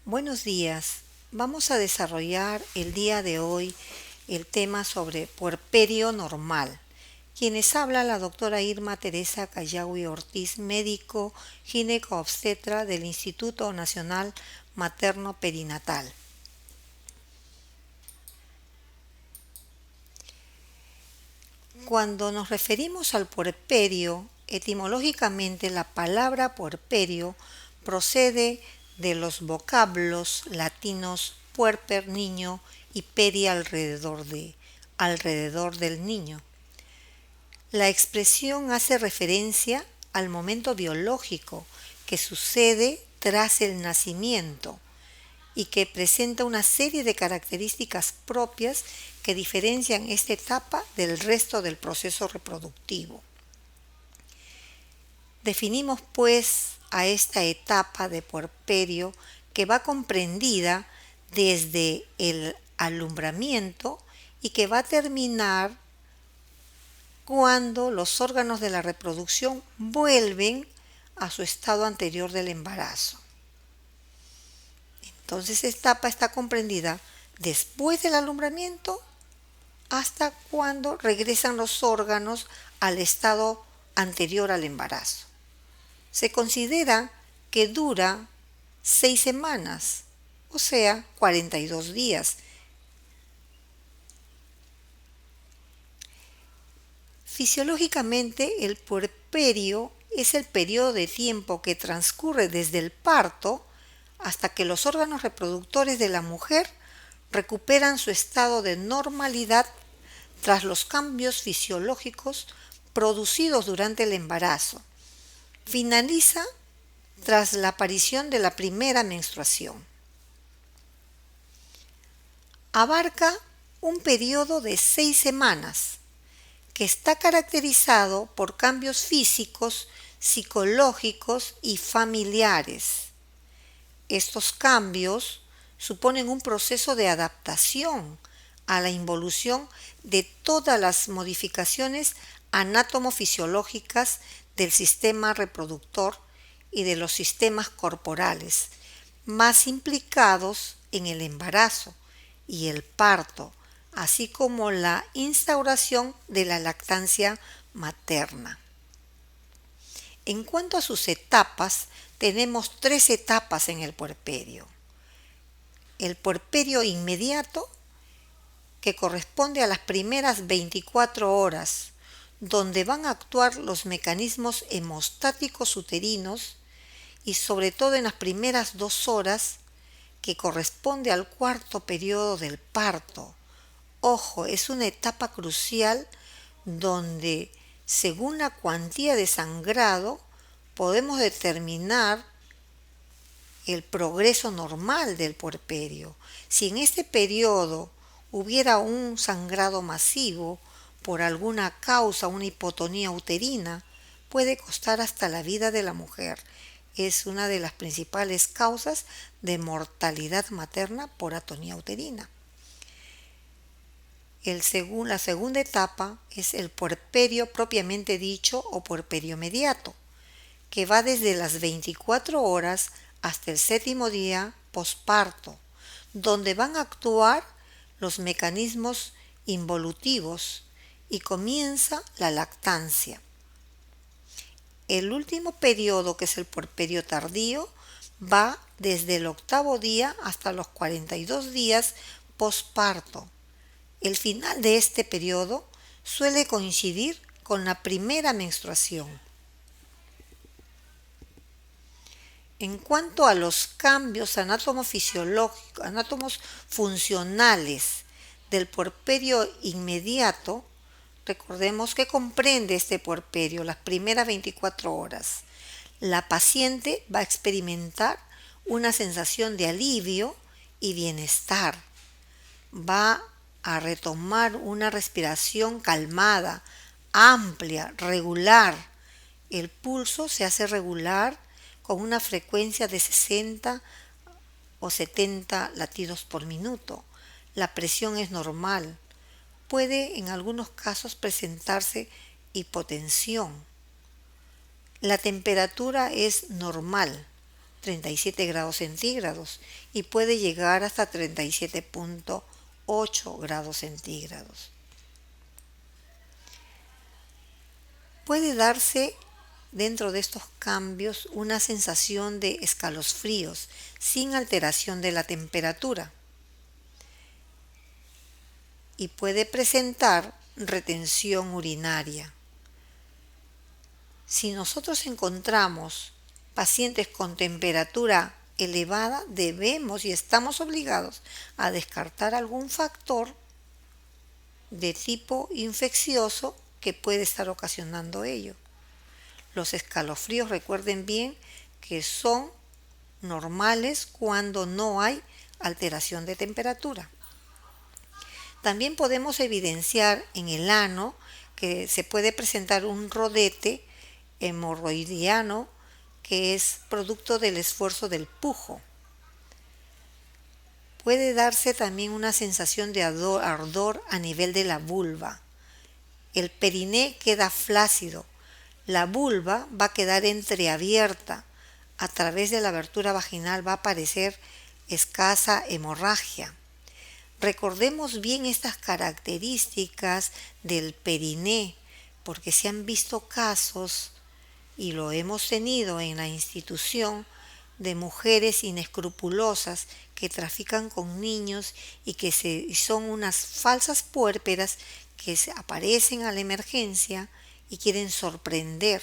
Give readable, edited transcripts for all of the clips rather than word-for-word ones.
Buenos días. Vamos a desarrollar el día de hoy el tema sobre puerperio normal. Quienes habla la doctora Irma Teresa Callawi Ortiz, médico gineco-obstetra del Instituto Nacional Materno Perinatal. Cuando nos referimos al puerperio, etimológicamente la palabra puerperio procede de los vocablos latinos puerper, niño, y peri, alrededor del niño. La expresión hace referencia al momento biológico que sucede tras el nacimiento y que presenta una serie de características propias que diferencian esta etapa del resto del proceso reproductivo. Definimos pues a esta etapa de puerperio que va comprendida desde el alumbramiento y que va a terminar cuando los órganos de la reproducción vuelven a su estado anterior del embarazo. Entonces esta etapa está comprendida después del alumbramiento hasta cuando regresan los órganos al estado anterior al embarazo. Se considera que dura 6 semanas, o sea, 42 días. Fisiológicamente, el puerperio es el periodo de tiempo que transcurre desde el parto hasta que los órganos reproductores de la mujer recuperan su estado de normalidad tras los cambios fisiológicos producidos durante el embarazo. Finaliza tras la aparición de la primera menstruación. Abarca un periodo de 6 semanas que está caracterizado por cambios físicos, psicológicos y familiares. Estos cambios suponen un proceso de adaptación a la involución de todas las modificaciones anatomofisiológicas del sistema reproductor y de los sistemas corporales más implicados en el embarazo y el parto, así como la instauración de la lactancia materna. En cuanto a sus etapas, tenemos 3 etapas en el puerperio. El puerperio inmediato, que corresponde a las primeras 24 horas, donde van a actuar los mecanismos hemostáticos uterinos y sobre todo en las primeras 2 horas, que corresponde al cuarto periodo del parto. Ojo, es una etapa crucial donde, según la cuantía de sangrado, podemos determinar el progreso normal del puerperio. Si en este periodo hubiera un sangrado masivo por alguna causa, una hipotonía uterina, puede costar hasta la vida de la mujer. Es una de las principales causas de mortalidad materna por atonía uterina. La segunda etapa es el puerperio propiamente dicho o puerperio mediato, que va desde las 24 horas hasta el 7º día posparto, donde van a actuar los mecanismos involutivos y comienza la lactancia. El último periodo, que es el puerperio tardío, va desde el 8º día hasta los 42 días posparto. El final de este periodo suele coincidir con la primera menstruación. En cuanto a los cambios anatomofisiológicos, anatomos funcionales del puerperio inmediato, recordemos que comprende este puerperio las primeras 24 horas. La paciente va a experimentar una sensación de alivio y bienestar. Va a retomar una respiración calmada, amplia, regular. El pulso se hace regular con una frecuencia de 60 o 70 latidos por minuto. La presión es normal. Puede en algunos casos presentarse hipotensión. La temperatura es normal, 37 grados centígrados y puede llegar hasta 37,8 grados centígrados. Puede darse dentro de estos cambios una sensación de escalofríos sin alteración de la temperatura y puede presentar retención urinaria. Si nosotros encontramos pacientes con temperatura elevada, debemos y estamos obligados a descartar algún factor de tipo infeccioso que puede estar ocasionando ello. Los escalofríos, recuerden bien que son normales cuando no hay alteración de temperatura. También podemos evidenciar en el ano que se puede presentar un rodete hemorroidiano que es producto del esfuerzo del pujo. Puede darse también una sensación de ardor a nivel de la vulva. El periné queda flácido. La vulva va a quedar entreabierta. A través de la abertura vaginal va a aparecer escasa hemorragia. Recordemos bien estas características del periné, porque se han visto casos, y lo hemos tenido en la institución, de mujeres inescrupulosas que trafican con niños y que son unas falsas puérperas que aparecen a la emergencia y quieren sorprender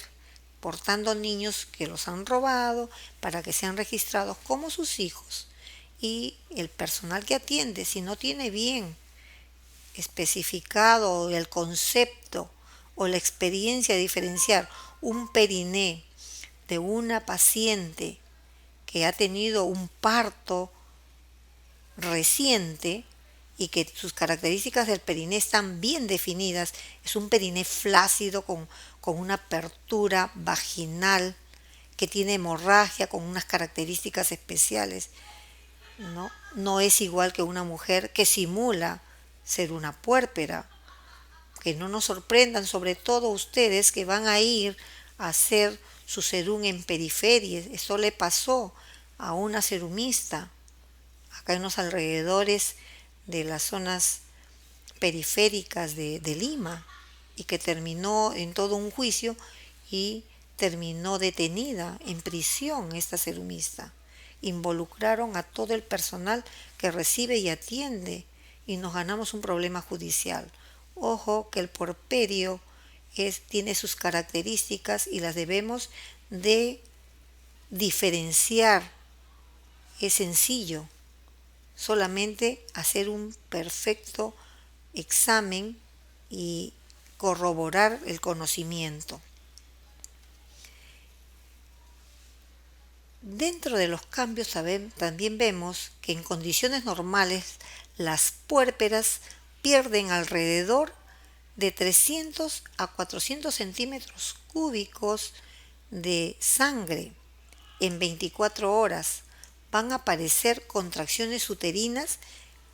portando niños que los han robado para que sean registrados como sus hijos. Y el personal que atiende, si no tiene bien especificado el concepto o la experiencia de diferenciar un periné de una paciente que ha tenido un parto reciente y que sus características del periné están bien definidas, es un periné flácido con una apertura vaginal que tiene hemorragia con unas características especiales. No es igual que una mujer que simula ser una puérpera. Que no nos sorprendan, sobre todo ustedes que van a ir a hacer su serum en periferia. Esto le pasó a una serumista acá en los alrededores de las zonas periféricas de Lima y que terminó en todo un juicio y terminó detenida en prisión esta serumista. Involucraron a todo el personal que recibe y atiende y nos ganamos un problema judicial. Ojo que el puerperio tiene sus características y las debemos de diferenciar. Es sencillo, solamente hacer un perfecto examen y corroborar el conocimiento. Dentro de los cambios también vemos que en condiciones normales las puérperas pierden alrededor de 300 a 400 centímetros cúbicos de sangre en 24 horas. Van a aparecer contracciones uterinas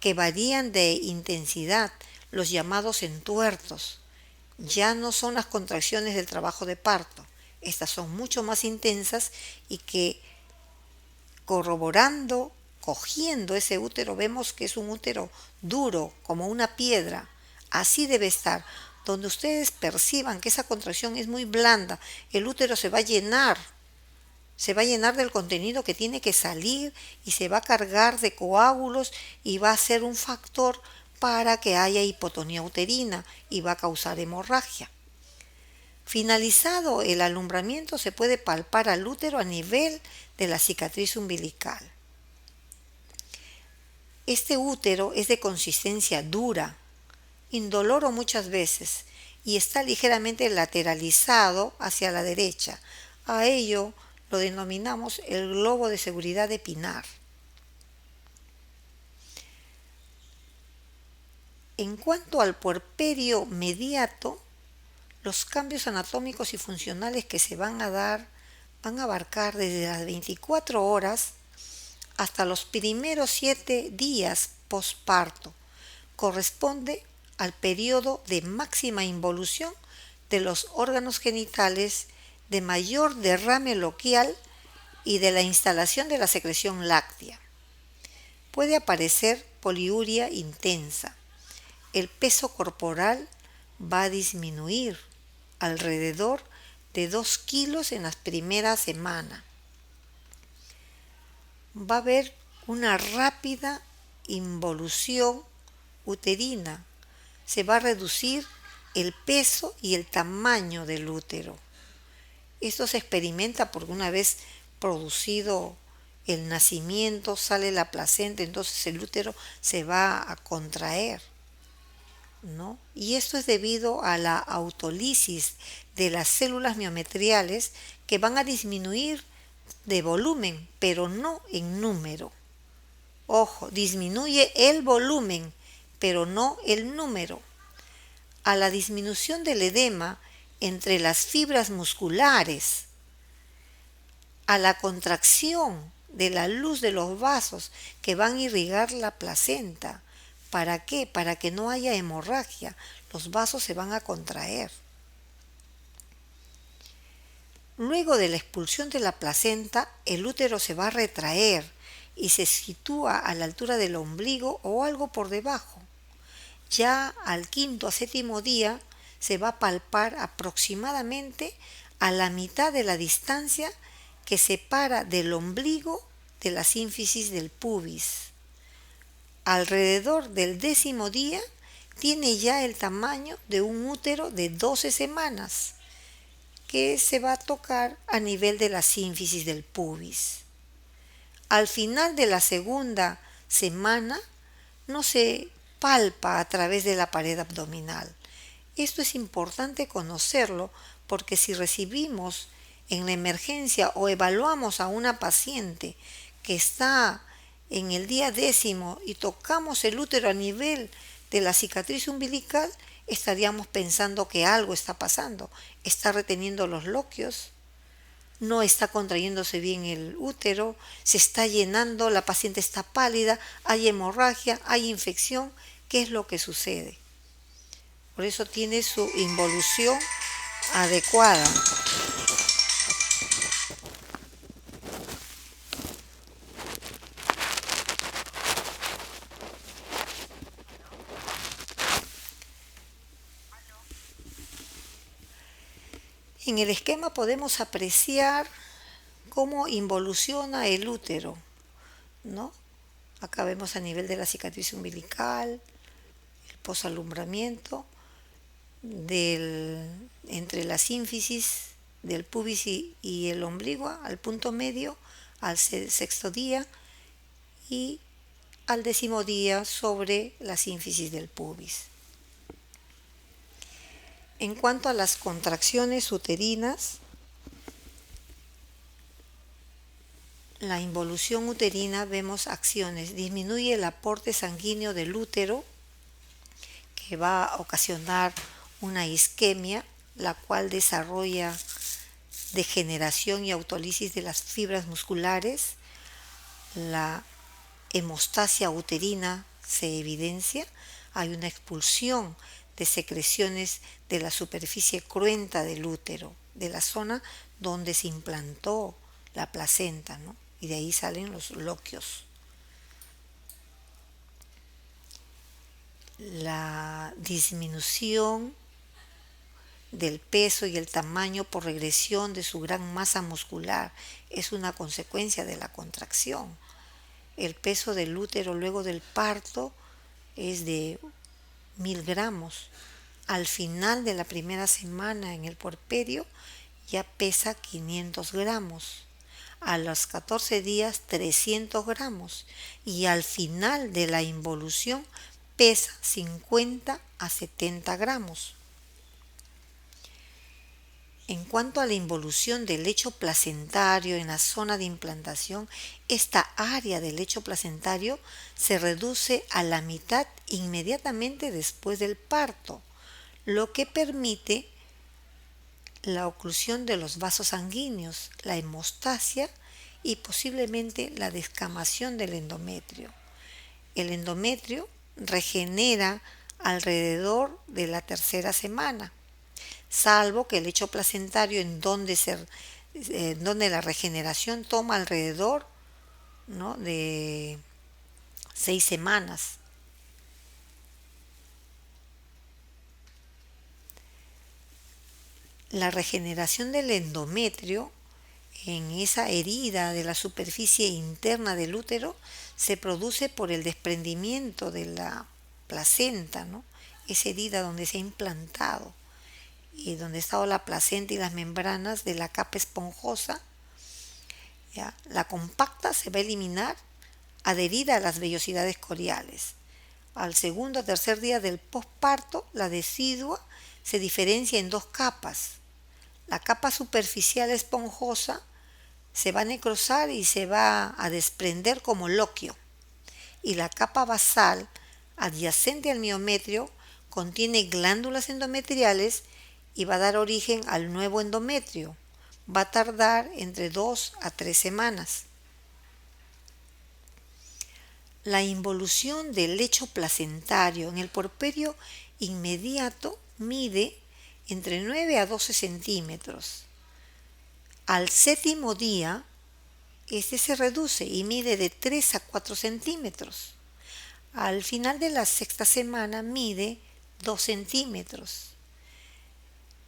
que varían de intensidad, los llamados entuertos. Ya no son las contracciones del trabajo de parto. Estas son mucho más intensas y que corroborando, cogiendo ese útero, vemos que es un útero duro, como una piedra. Así debe estar. Donde ustedes perciban que esa contracción es muy blanda, el útero se va a llenar del contenido que tiene que salir y se va a cargar de coágulos y va a ser un factor para que haya hipotonía uterina y va a causar hemorragia. Finalizado el alumbramiento se puede palpar al útero a nivel de la cicatriz umbilical. Este útero es de consistencia dura, indoloro muchas veces, y está ligeramente lateralizado hacia la derecha. A ello lo denominamos el globo de seguridad de Pinar. En cuanto al puerperio mediato, los cambios anatómicos y funcionales que se van a dar van a abarcar desde las 24 horas hasta los primeros 7 días posparto. Corresponde al periodo de máxima involución de los órganos genitales, de mayor derrame loquial y de la instalación de la secreción láctea. Puede aparecer poliuria intensa. El peso corporal va a disminuir alrededor de 2 kilos en las primeras semanas. Va a haber una rápida involución uterina. Se va a reducir el peso y el tamaño del útero. Esto se experimenta porque una vez producido el nacimiento, sale la placenta, entonces el útero se va a contraer, ¿no? Y esto es debido a la autólisis de las células miometriales que van a disminuir de volumen, pero no en número. Ojo, disminuye el volumen, pero no el número. A la disminución del edema entre las fibras musculares, a la contracción de la luz de los vasos que van a irrigar la placenta. ¿Para qué? Para que no haya hemorragia. Los vasos se van a contraer. Luego de la expulsión de la placenta, el útero se va a retraer y se sitúa a la altura del ombligo o algo por debajo. Ya al quinto a séptimo día se va a palpar aproximadamente a la mitad de la distancia que separa del ombligo de la sínfisis del pubis. Alrededor del 10º día tiene ya el tamaño de un útero de 12 semanas que se va a tocar a nivel de la sínfisis del pubis. Al final de la segunda semana no se palpa a través de la pared abdominal. Esto es importante conocerlo porque si recibimos en la emergencia o evaluamos a una paciente que está en el día 10º y tocamos el útero a nivel de la cicatriz umbilical, estaríamos pensando que algo está pasando. Está reteniendo los loquios, no está contrayéndose bien el útero, se está llenando, la paciente está pálida, hay hemorragia, hay infección. ¿Qué es lo que sucede? Por eso tiene su involución adecuada. En el esquema podemos apreciar cómo involuciona el útero, ¿no? Acá vemos a nivel de la cicatriz umbilical, el posalumbramiento, entre la sínfisis del pubis y el ombligo al punto medio, al 6º día y al 10º día sobre la sínfisis del pubis. En cuanto a las contracciones uterinas, la involución uterina vemos acciones. Disminuye el aporte sanguíneo del útero, que va a ocasionar una isquemia, la cual desarrolla degeneración y autólisis de las fibras musculares. La hemostasia uterina se evidencia. Hay una expulsión de secreciones de la superficie cruenta del útero, de la zona donde se implantó la placenta, ¿no? Y de ahí salen los loquios. La disminución del peso y el tamaño por regresión de su gran masa muscular es una consecuencia de la contracción. El peso del útero luego del parto es de 1000 gramos. Al final de la primera semana en el puerperio ya pesa 500 gramos. A los 14 días 300 gramos y al final de la involución pesa 50 a 70 gramos. En cuanto a la involución del lecho placentario en la zona de implantación, esta área del lecho placentario se reduce a la mitad inmediatamente después del parto, lo que permite la oclusión de los vasos sanguíneos, la hemostasia y posiblemente la descamación del endometrio. El endometrio regenera alrededor de la tercera semana, salvo que el lecho placentario en donde se donde la regeneración toma alrededor, ¿no?, de 6 semanas. La regeneración del endometrio en esa herida de la superficie interna del útero se produce por el desprendimiento de la placenta, ¿no? Esa herida donde se ha implantado y donde ha estado la placenta y las membranas de la capa esponjosa, ¿ya? La compacta se va a eliminar adherida a las vellosidades coriales. Al segundo o tercer día del posparto, la decidua se diferencia en dos capas. La capa superficial esponjosa se va a necrosar y se va a desprender como loquio. Y la capa basal, adyacente al miometrio, contiene glándulas endometriales y va a dar origen al nuevo endometrio. Va a tardar entre 2 a 3 semanas. La involución del lecho placentario en el puerperio inmediato mide entre 9 a 12 centímetros. Al séptimo día, este se reduce y mide de 3 a 4 centímetros. Al final de la sexta semana mide 2 centímetros.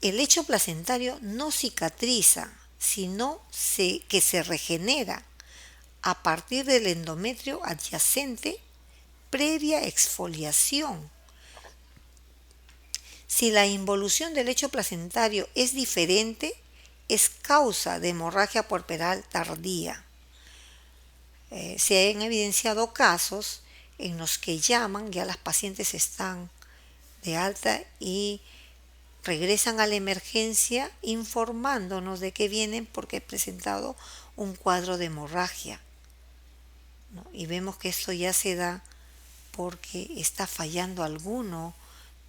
El lecho placentario no cicatriza, sino que se regenera a partir del endometrio adyacente previa exfoliación. Si la involución del lecho placentario es diferente, es causa de hemorragia puerperal tardía. Se han evidenciado casos en los que llaman, ya las pacientes están de alta y regresan a la emergencia informándonos de que vienen porque he presentado un cuadro de hemorragia, ¿no? Y vemos que esto ya se da porque está fallando alguno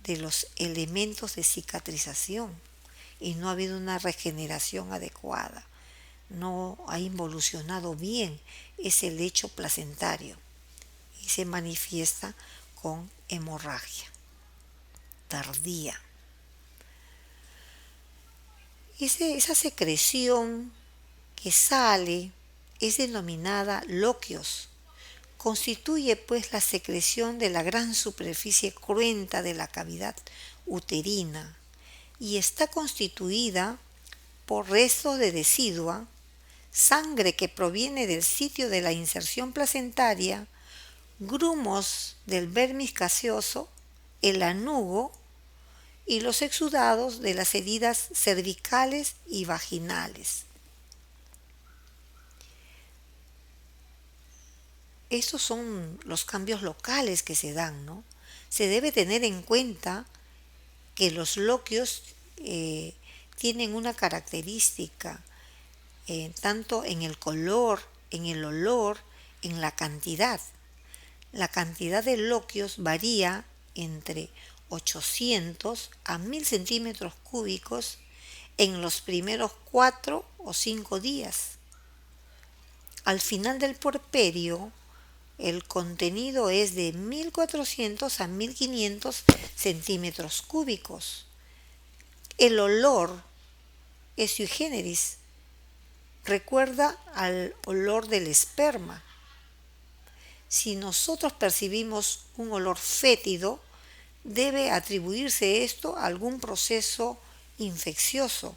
de los elementos de cicatrización y no ha habido una regeneración adecuada. No ha involucionado bien ese lecho placentario y se manifiesta con hemorragia tardía. Esa secreción que sale es denominada loquios. Constituye pues la secreción de la gran superficie cruenta de la cavidad uterina y está constituida por restos de decidua, sangre que proviene del sitio de la inserción placentaria, grumos del vermis caseoso, el anugo y los exudados de las heridas cervicales y vaginales. Estos son los cambios locales que se dan, ¿no? Se debe tener en cuenta que los loquios tienen una característica tanto en el color, en el olor, en la cantidad. La cantidad de loquios varía entre 800 a 1000 centímetros cúbicos en los primeros 4 o 5 días. Al final del puerperio, el contenido es de 1400 a 1500 centímetros cúbicos. El olor es sui generis, recuerda al olor del esperma. Si nosotros percibimos un olor fétido, debe atribuirse esto a algún proceso infeccioso.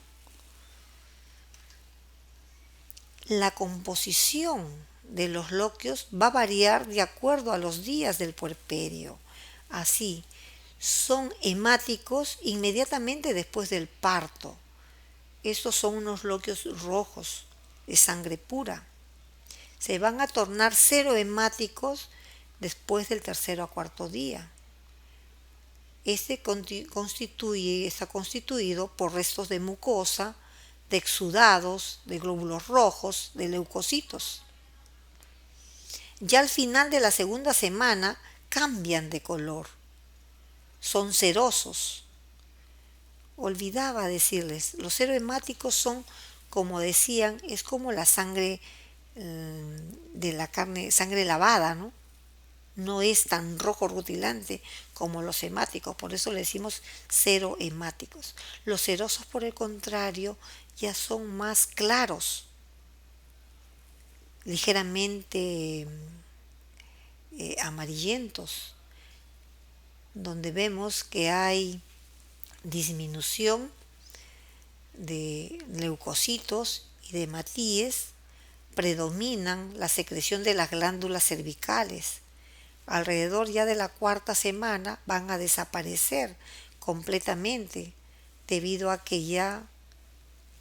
La composición de los loquios va a variar de acuerdo a los días del puerperio. Así, son hemáticos inmediatamente después del parto. Estos son unos loquios rojos de sangre pura. Se van a tornar cero hemáticos después del tercero a cuarto día. Está constituido por restos de mucosa, de exudados, de glóbulos rojos, de leucocitos. Ya al final de la segunda semana cambian de color. Son cerosos. Olvidaba decirles, los serohemáticos son, como decían, es como la sangre de la carne, sangre lavada, ¿no? No es tan rojo rutilante como los hemáticos, por eso le decimos serohemáticos. Los serosos, por el contrario, ya son más claros, ligeramente amarillentos, donde vemos que hay disminución de leucocitos y de hematíes, predominan la secreción de las glándulas cervicales. Alrededor ya de la cuarta semana van a desaparecer completamente debido a que ya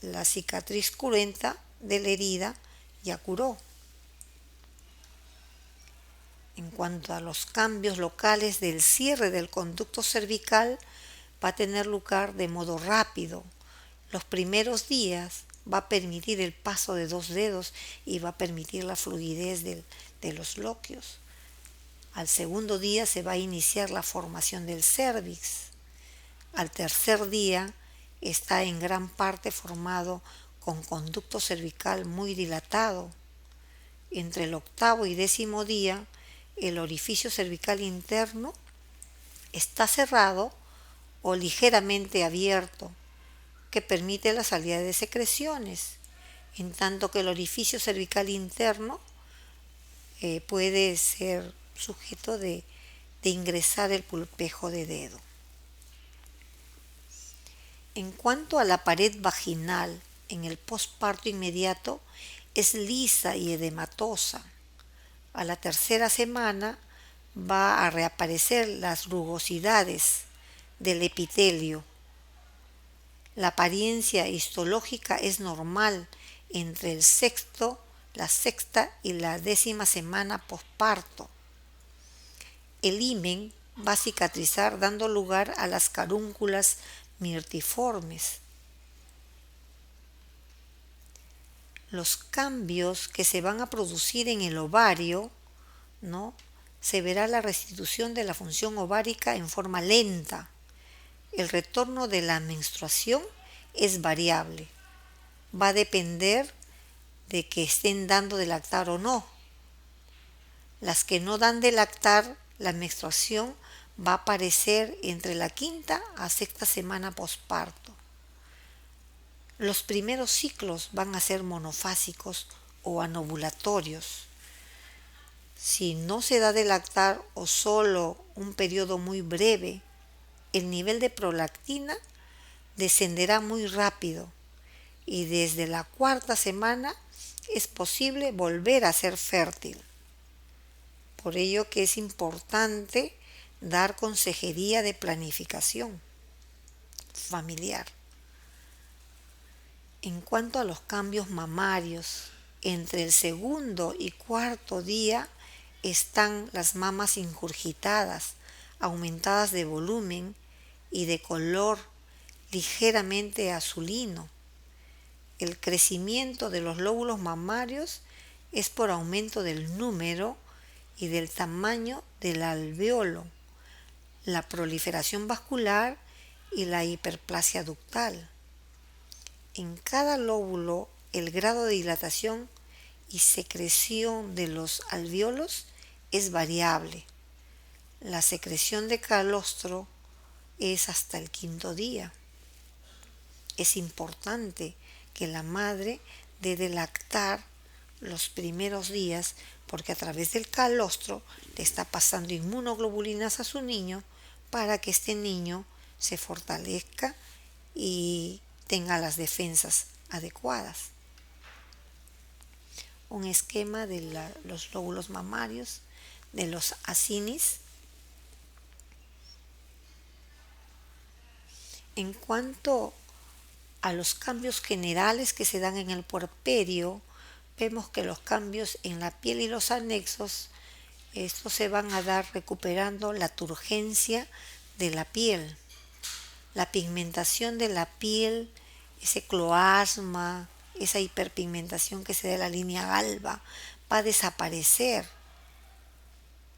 la cicatriz cruenta de la herida ya curó. En cuanto a los cambios locales del cierre del conducto cervical, va a tener lugar de modo rápido. Los primeros días va a permitir el paso de 2 dedos y va a permitir la fluidez de los loquios. Al segundo día se va a iniciar la formación del cérvix. Al tercer día está en gran parte formado con conducto cervical muy dilatado. Entre el octavo y 10.º día, el orificio cervical interno está cerrado o ligeramente abierto, que permite la salida de secreciones, en tanto que el orificio cervical interno puede ser sujeto de ingresar el pulpejo de dedo. En cuanto a la pared vaginal, en el posparto inmediato es lisa y edematosa. A la tercera semana va a reaparecer las rugosidades del epitelio. La apariencia histológica es normal entre la sexta y la 10ª semana posparto. El himen va a cicatrizar dando lugar a las carúnculas mirtiformes. Los cambios que se van a producir en el ovario, ¿no? Se verá la restitución de la función ovárica en forma lenta. El retorno de la menstruación es variable. Va a depender de que estén dando de lactar o no. Las que no dan de lactar, la menstruación va a aparecer entre la 5ª a 6ª semana posparto. Los primeros ciclos van a ser monofásicos o anovulatorios. Si no se da de lactar o solo un periodo muy breve, el nivel de prolactina descenderá muy rápido y desde la 4ª semana es posible volver a ser fértil. Por ello que es importante dar consejería de planificación familiar. En cuanto a los cambios mamarios, entre el segundo y 4.º día están las mamas ingurgitadas, aumentadas de volumen y de color ligeramente azulino. El crecimiento de los lóbulos mamarios es por aumento del número y del tamaño del alvéolo, la proliferación vascular y la hiperplasia ductal. En cada lóbulo, el grado de dilatación y secreción de los alvéolos es variable. La secreción de calostro es hasta el 5.º día. Es importante que la madre dé de lactar los primeros días porque a través del calostro le está pasando inmunoglobulinas a su niño para que este niño se fortalezca y tenga las defensas adecuadas. Un esquema de los lóbulos mamarios, de los acinis. En cuanto a los cambios generales que se dan en el puerperio, vemos que los cambios en la piel y los anexos, estos se van a dar recuperando la turgencia de la piel, la pigmentación de la piel, ese cloasma, esa hiperpigmentación que se da en la línea alba, va a desaparecer.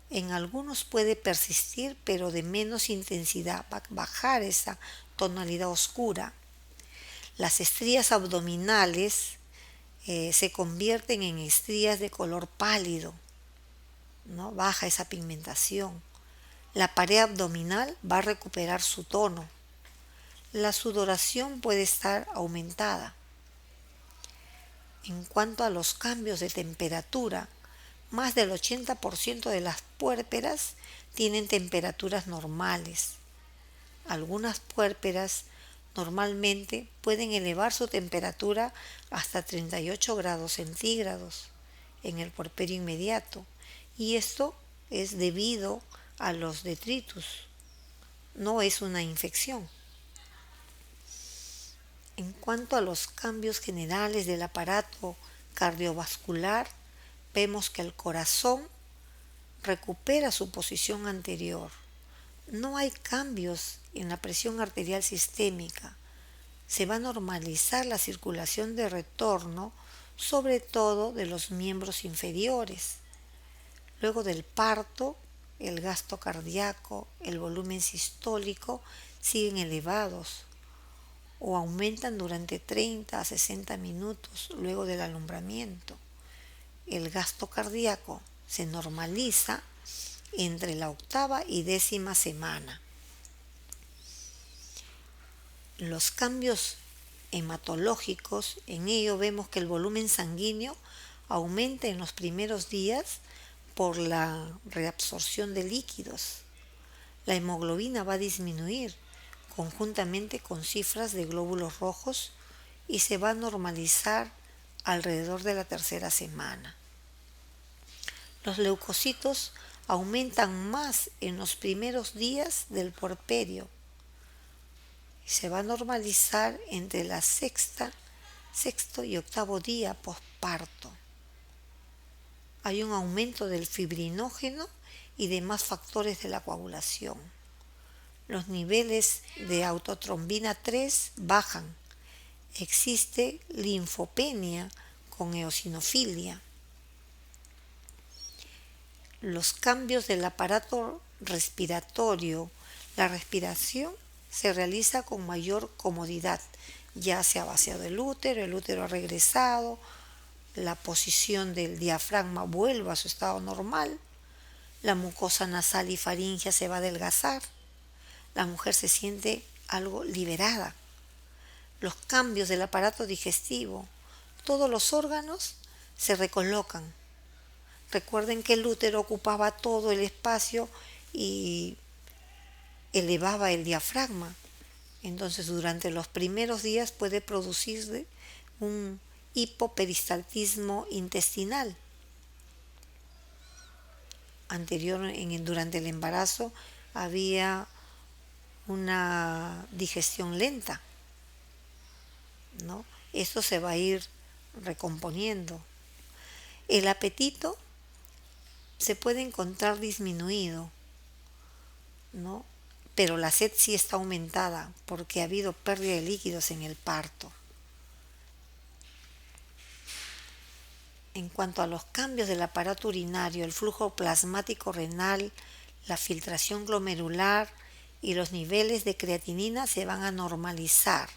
En algunos puede persistir, pero de menos intensidad, va a bajar esa tonalidad oscura. Las estrías abdominales se convierten en estrías de color pálido, ¿no? Baja esa pigmentación. La pared abdominal va a recuperar su tono. La sudoración puede estar aumentada. En cuanto a los cambios de temperatura, más del 80% de las puérperas tienen temperaturas normales. Algunas puérperas normalmente pueden elevar su temperatura hasta 38 grados centígrados en el puerperio inmediato, y esto es debido a los detritus, no es una infección. En cuanto a los cambios generales del aparato cardiovascular, vemos que el corazón recupera su posición anterior. No hay cambios en la presión arterial sistémica. Se va a normalizar la circulación de retorno, sobre todo de los miembros inferiores. Luego del parto, el gasto cardíaco, el volumen sistólico siguen elevados o aumentan durante 30 a 60 minutos luego del alumbramiento. El gasto cardíaco se normaliza entre la octava y 10ª semana. Los cambios hematológicos, en ello vemos que el volumen sanguíneo aumenta en los primeros días por la reabsorción de líquidos. La hemoglobina va a disminuir conjuntamente con cifras de glóbulos rojos y se va a normalizar alrededor de la 3ª semana. Los leucocitos aumentan más en los primeros días del puerperio. Se va a normalizar entre la sexto y 8º día posparto. Hay un aumento del fibrinógeno y demás factores de la coagulación. Los niveles de autotrombina 3 bajan. Existe linfopenia con eosinofilia. Los cambios del aparato respiratorio. La respiración se realiza con mayor comodidad. Ya se ha vaciado el útero ha regresado, la posición del diafragma vuelve a su estado normal, la mucosa nasal y faríngea se va a adelgazar, la mujer se siente algo liberada. Los cambios del aparato digestivo, todos los órganos se recolocan. Recuerden que el útero ocupaba todo el espacio y elevaba el diafragma. Entonces, durante los primeros días puede producirse un hipoperistaltismo intestinal. Durante el embarazo había una digestión lenta, ¿no? Esto se va a ir recomponiendo. El apetito se puede encontrar disminuido, ¿no? Pero la sed sí está aumentada porque ha habido pérdida de líquidos en el parto. En cuanto a los cambios del aparato urinario, el flujo plasmático renal, la filtración glomerular y los niveles de creatinina se van a normalizar.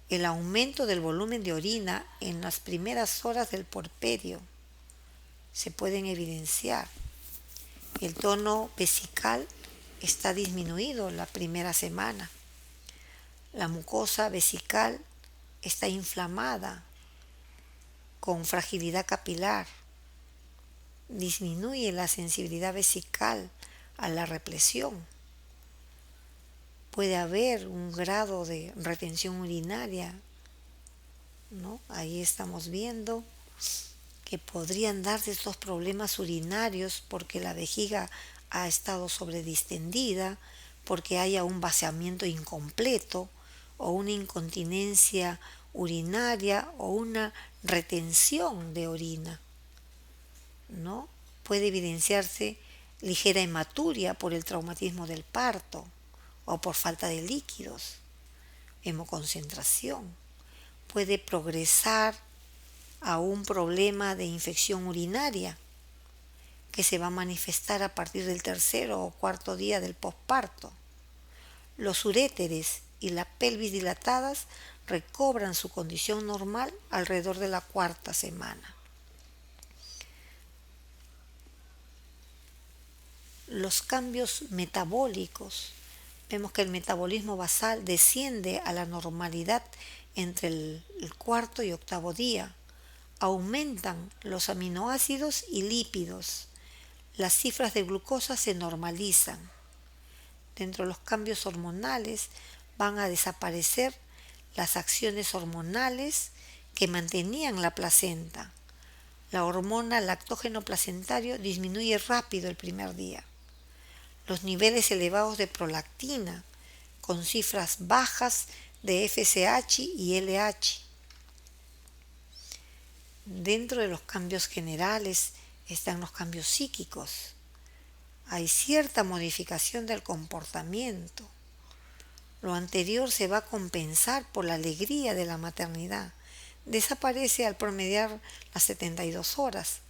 El aumento del volumen de orina en las primeras horas del puerperio se pueden evidenciar. El tono vesical está disminuido la primera semana. La mucosa vesical está inflamada con fragilidad capilar. Disminuye la sensibilidad vesical a la represión. Puede haber un grado de retención urinaria, ¿no? Ahí estamos viendo que podrían darse estos problemas urinarios porque la vejiga ha estado sobredistendida, porque haya un vaciamiento incompleto o una incontinencia urinaria o una retención de orina, ¿no? Puede evidenciarse ligera hematuria por el traumatismo del parto o por falta de líquidos, hemoconcentración. Puede progresar a un problema de infección urinaria que se va a manifestar a partir del 3º o 4º día del posparto. Los uréteres y la pelvis dilatadas recobran su condición normal alrededor de la 4ª semana. Los cambios metabólicos. Vemos que el metabolismo basal desciende a la normalidad entre el 4º y 8º día. aumentan los aminoácidos y lípidos. Las cifras de glucosa se normalizan. Dentro de los cambios hormonales van a desaparecer las acciones hormonales que mantenían la placenta. La hormona lactógeno placentario disminuye rápido el primer día. Los niveles elevados de prolactina con cifras bajas de FSH y LH. Dentro de los cambios generales están los cambios psíquicos. Hay cierta modificación del comportamiento. Lo anterior se va a compensar por la alegría de la maternidad. Desaparece al promediar las 72 horas.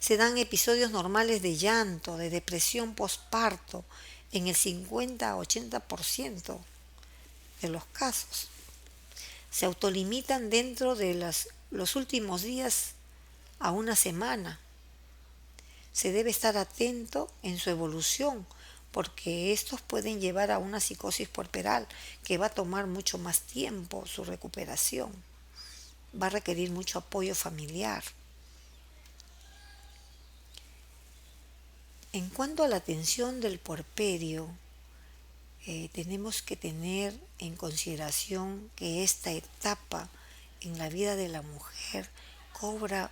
Se dan episodios normales de llanto, de depresión postparto, en el 50-80% de los casos. Se autolimitan dentro de los últimos días a una semana. Se debe estar atento en su evolución, porque estos pueden llevar a una psicosis puerperal que va a tomar mucho más tiempo su recuperación. Va a requerir mucho apoyo familiar. En cuanto a la atención del puerperio, tenemos que tener en consideración que esta etapa en la vida de la mujer cobra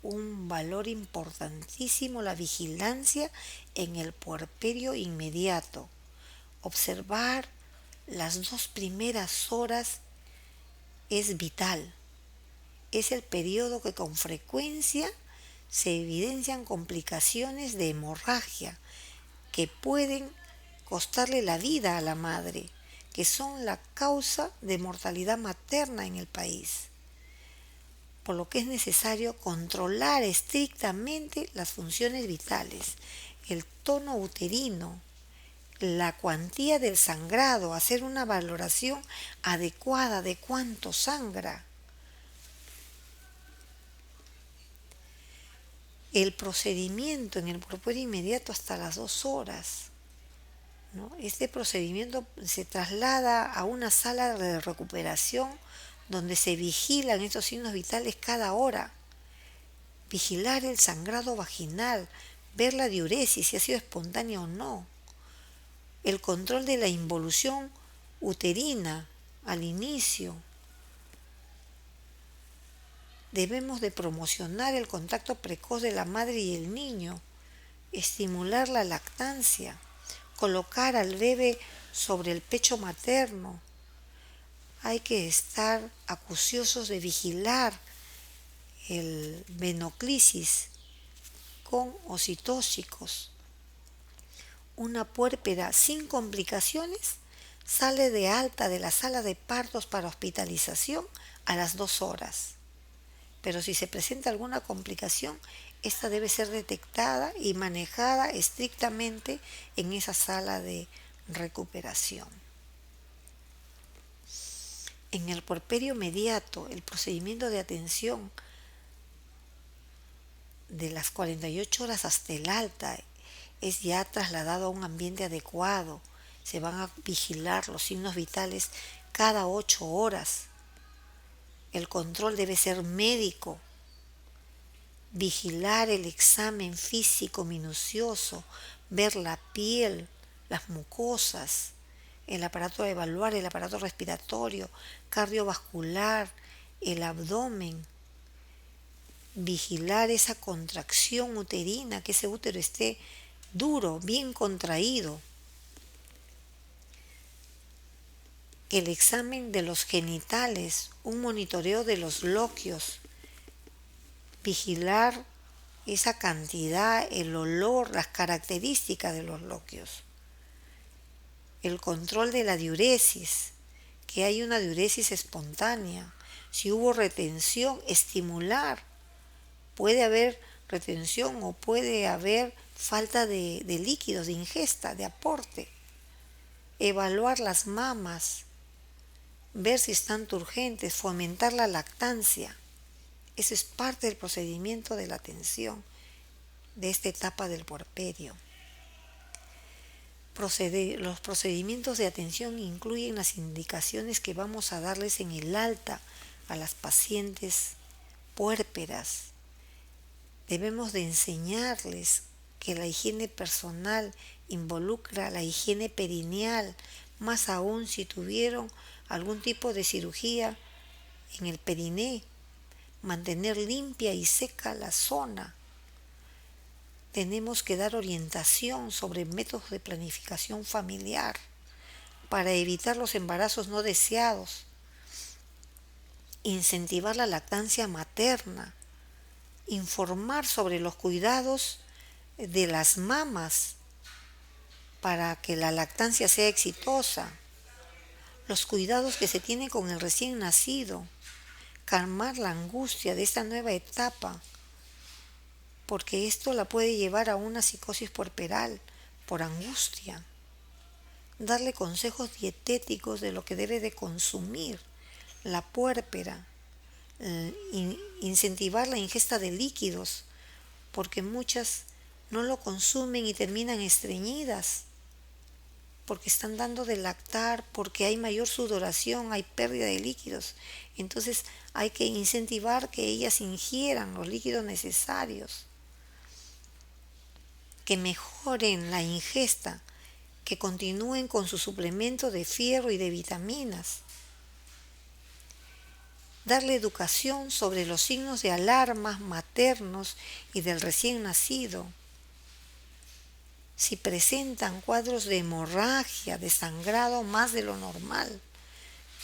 un valor importantísimo, la vigilancia en el puerperio inmediato. Observar las 2 primeras horas es vital. Es el periodo que con frecuencia se evidencian complicaciones de hemorragia que pueden costarle la vida a la madre, que son la causa de mortalidad materna en el país. Por lo que es necesario controlar estrictamente las funciones vitales, el tono uterino, la cuantía del sangrado, hacer una valoración adecuada de cuánto sangra. El procedimiento en el puerperio inmediato hasta las 2 horas. ¿No? Este procedimiento se traslada a una sala de recuperación donde se vigilan estos signos vitales cada hora. Vigilar el sangrado vaginal, ver la diuresis, si ha sido espontánea o no. El control de la involución uterina al inicio. Debemos de promocionar el contacto precoz de la madre y el niño, estimular la lactancia, colocar al bebé sobre el pecho materno. Hay que estar acuciosos de vigilar el venoclisis con ocitóxicos. Una puérpera sin complicaciones sale de alta de la sala de partos para hospitalización a las 2 horas. Pero si se presenta alguna complicación, esta debe ser detectada y manejada estrictamente en esa sala de recuperación. En el puerperio inmediato, el procedimiento de atención de las 48 horas hasta el alta es ya trasladado a un ambiente adecuado. Se van a vigilar los signos vitales cada 8 horas. El control debe ser médico. Vigilar el examen físico minucioso, ver la piel, las mucosas, el aparato de evaluar, el aparato respiratorio, cardiovascular, el abdomen. Vigilar esa contracción uterina, que ese útero esté duro, bien contraído. El examen de los genitales, un monitoreo de los loquios, vigilar esa cantidad, el olor, las características de los loquios. El control de la diuresis, que hay una diuresis espontánea. Si hubo retención, estimular. Puede haber retención o puede haber falta de líquidos, de ingesta, de aporte. Evaluar las mamas, ver si están turgentes, fomentar la lactancia. Eso es parte del procedimiento de la atención de esta etapa del puerperio. Los procedimientos de atención incluyen las indicaciones que vamos a darles en el alta a las pacientes puérperas. Debemos de enseñarles que la higiene personal involucra la higiene perineal, más aún si tuvieron algún tipo de cirugía en el periné, mantener limpia y seca la zona. Tenemos que dar orientación sobre métodos de planificación familiar para evitar los embarazos no deseados, incentivar la lactancia materna, informar sobre los cuidados de las mamas para que la lactancia sea exitosa, los cuidados que se tienen con el recién nacido, calmar la angustia de esta nueva etapa, porque esto la puede llevar a una psicosis puerperal por angustia. Darle consejos dietéticos de lo que debe de consumir la puérpera, incentivar la ingesta de líquidos, porque muchas no lo consumen y terminan estreñidas, porque están dando de lactar, porque hay mayor sudoración, hay pérdida de líquidos. Entonces hay que incentivar que ellas ingieran los líquidos necesarios, que mejoren la ingesta, que continúen con su suplemento de fierro y de vitaminas. Darle educación sobre los signos de alarma maternos y del recién nacido. Si presentan cuadros de hemorragia, de sangrado más de lo normal,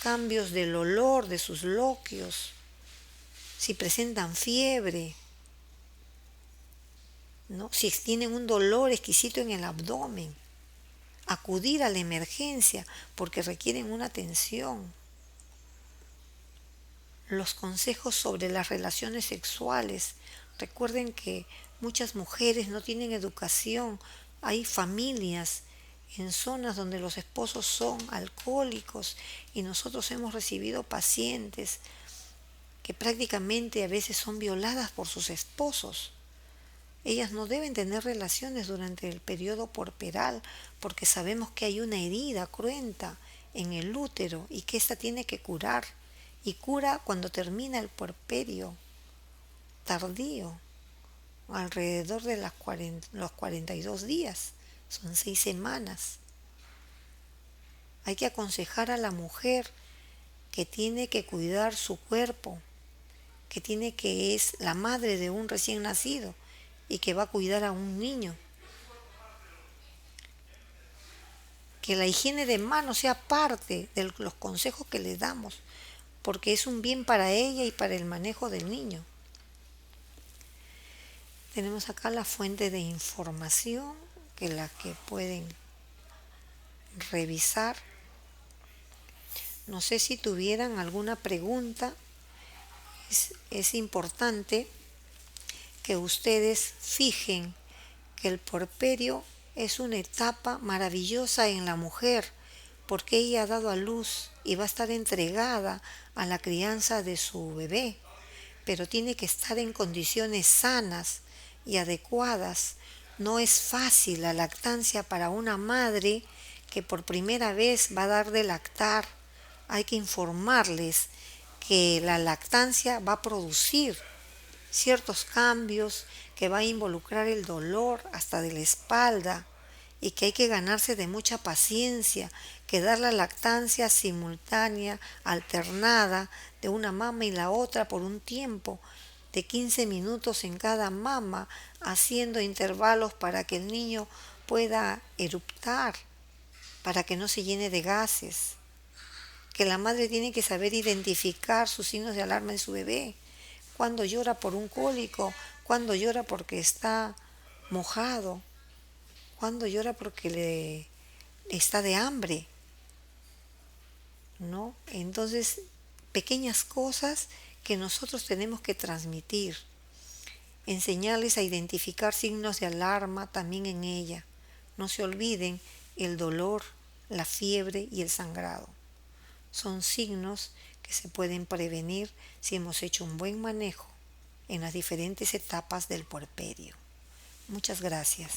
cambios del olor de sus loquios, si presentan fiebre, ¿no? Si tienen un dolor exquisito en el abdomen, acudir a la emergencia porque requieren una atención. Los consejos sobre las relaciones sexuales. Recuerden que muchas mujeres no tienen educación. Hay familias en zonas donde los esposos son alcohólicos y nosotros hemos recibido pacientes que prácticamente a veces son violadas por sus esposos. Ellas no deben tener relaciones durante el periodo puerperal porque sabemos que hay una herida cruenta en el útero y que ésta tiene que curar. Y cura cuando termina el puerperio tardío, alrededor de los 42 días, son 6 semanas. Hay que aconsejar a la mujer que tiene que cuidar su cuerpo, que es la madre de un recién nacido y que va a cuidar a un niño. Que la higiene de manos sea parte de los consejos que le damos, porque es un bien para ella y para el manejo del niño. Tenemos acá la fuente de información que la que pueden revisar. No sé si tuvieran alguna pregunta. Es importante que ustedes fijen que el puerperio es una etapa maravillosa en la mujer porque ella ha dado a luz y va a estar entregada a la crianza de su bebé, pero tiene que estar en condiciones sanas y adecuadas. No es fácil la lactancia para una madre que por primera vez va a dar de lactar. Hay que informarles que la lactancia va a producir ciertos cambios, que va a involucrar el dolor hasta de la espalda y que hay que ganarse de mucha paciencia, que dar la lactancia simultánea, alternada de una mama y la otra por un tiempo de 15 minutos en cada mama, haciendo intervalos para que el niño pueda eruptar, para que no se llene de gases, que la madre tiene que saber identificar sus signos de alarma en su bebé, cuando llora por un cólico, cuando llora porque está mojado, cuando llora porque le está de hambre, ¿no? Entonces, pequeñas cosas que nosotros tenemos que transmitir, enseñarles a identificar signos de alarma también en ella. No se olviden el dolor, la fiebre y el sangrado. Son signos que se pueden prevenir si hemos hecho un buen manejo en las diferentes etapas del puerperio. Muchas gracias.